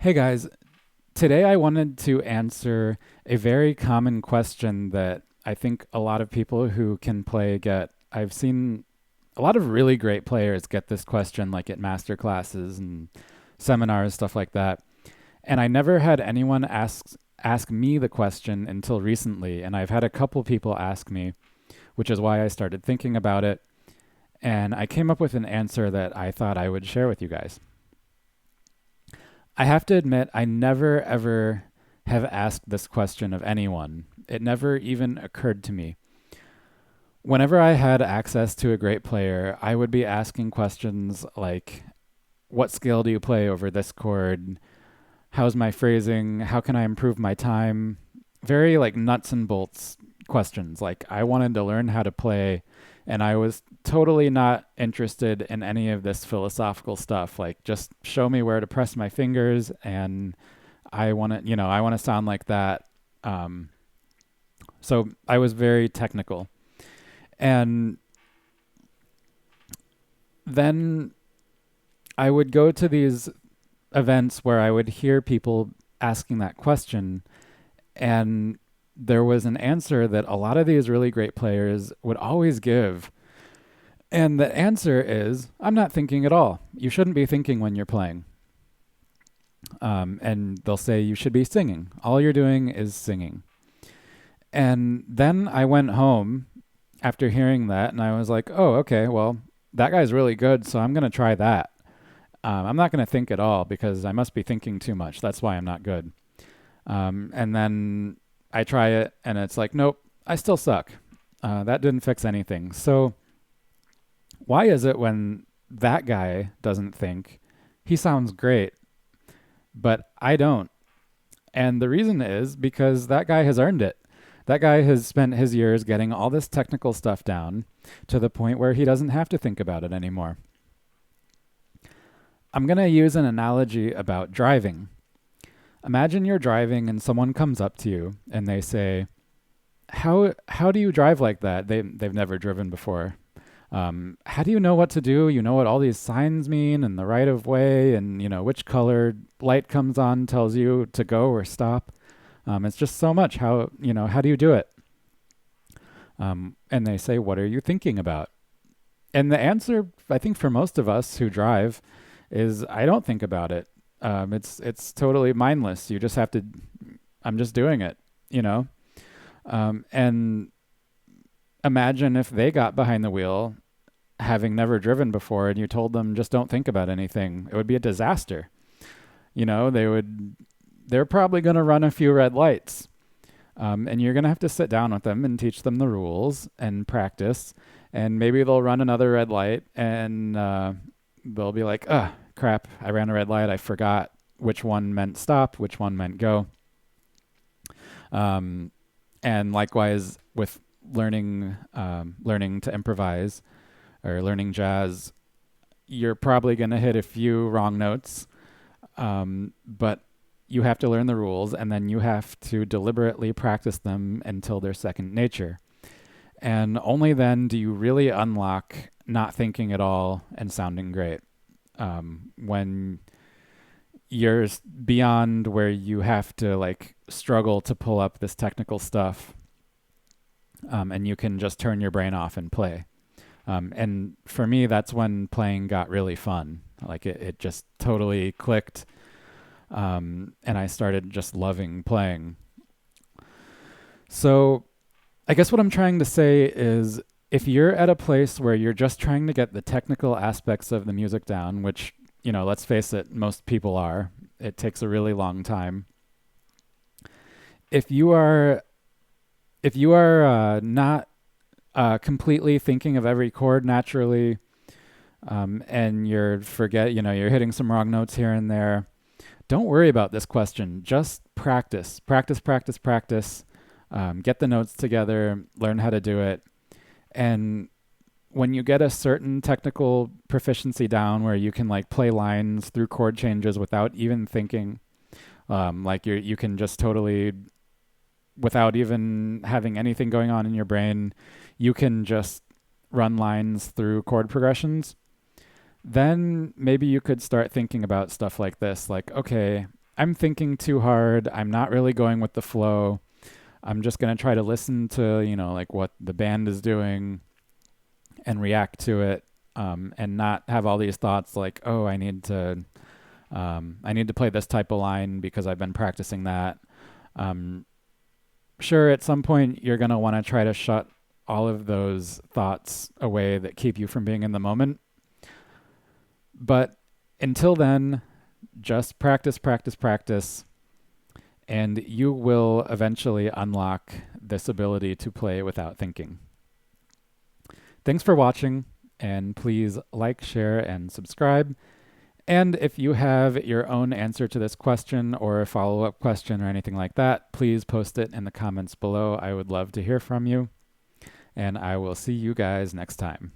Hey guys, today I wanted to answer a very common question that I think a lot of people who can play get. I've seen a lot of really great players get this question like at master classes and seminars, stuff like that. And I never had anyone ask me the question until recently, and I've had a couple people ask me, which is why I started thinking about it, and I came up with an answer that I thought I would share with you guys. I have to admit, I never ever have asked this question of anyone. It never even occurred to me. Whenever I had access to a great player, I would be asking questions like, what scale do you play over this chord? How's my phrasing? How can I improve my time? Very like nuts and bolts questions. Like, I wanted to learn how to play, and I was totally not interested in any of this philosophical stuff. Like, just show me where to press my fingers, and I want to sound like that. Um, so I was very technical. And then I would go to these events where I would hear people asking that question, and there was an answer that a lot of these really great players would always give. And the answer is, I'm not thinking at all. You shouldn't be thinking when you're playing. And they'll say you should be singing. All you're doing is singing. And then I went home after hearing that, and I was like, oh, okay, well, that guy's really good, so I'm going to try that. I'm not going to think at all because I must be thinking too much. That's why I'm not good. And then I try it, and it's like, nope, I still suck. That didn't fix anything. So why is it when that guy doesn't think, he sounds great, but I don't? And the reason is because that guy has earned it. That guy has spent his years getting all this technical stuff down to the point where he doesn't have to think about it anymore. I'm going to use an analogy about driving. Imagine you're driving and someone comes up to you and they say, how do you drive like that? They've never driven before. How do you know what to do? You know what all these signs mean and the right of way, and which color light comes on tells you to go or stop. It's just so much. How do you do it? And they say, what are you thinking about? And the answer, I think, for most of us who drive, is I don't think about it. It's totally mindless. You just have to. I'm just doing it. You know. And imagine if they got behind the wheel, having never driven before, and you told them just don't think about anything. It would be a disaster. They're probably going to run a few red lights. And you're going to have to sit down with them and teach them the rules and practice. And maybe they'll run another red light, and they'll be like, crap, I ran a red light. I forgot which one meant stop, which one meant go. And likewise with learning to improvise or learning jazz, you're probably going to hit a few wrong notes, but you have to learn the rules, and then you have to deliberately practice them until they're second nature. And only then do you really unlock not thinking at all and sounding great. When you're beyond where you have to like struggle to pull up this technical stuff, and you can just turn your brain off and play. And for me, that's when playing got really fun. Like it just totally clicked. And I started just loving playing. So I guess what I'm trying to say is if you're at a place where you're just trying to get the technical aspects of the music down, which, let's face it, most people are, it takes a really long time. If you are not completely thinking of every chord naturally, and you're hitting some wrong notes here and there, don't worry about this question. Just practice, practice, practice, practice. Get the notes together, learn how to do it. And when you get a certain technical proficiency down where you can like play lines through chord changes without even thinking, like you can just totally, without even having anything going on in your brain, you can just run lines through chord progressions. Then maybe you could start thinking about stuff like this, like, okay, I'm thinking too hard. I'm not really going with the flow. I'm just going to try to listen to, like what the band is doing and react to it, and not have all these thoughts like, oh, I need to play this type of line because I've been practicing that. Um, sure, at some point you're going to want to try to shut all of those thoughts away that keep you from being in the moment. But until then, just practice, practice, practice, and you will eventually unlock this ability to play without thinking. Thanks for watching, and please like, share, and subscribe. And if you have your own answer to this question or a follow up question or anything like that, please post it in the comments below. I would love to hear from you. And I will see you guys next time.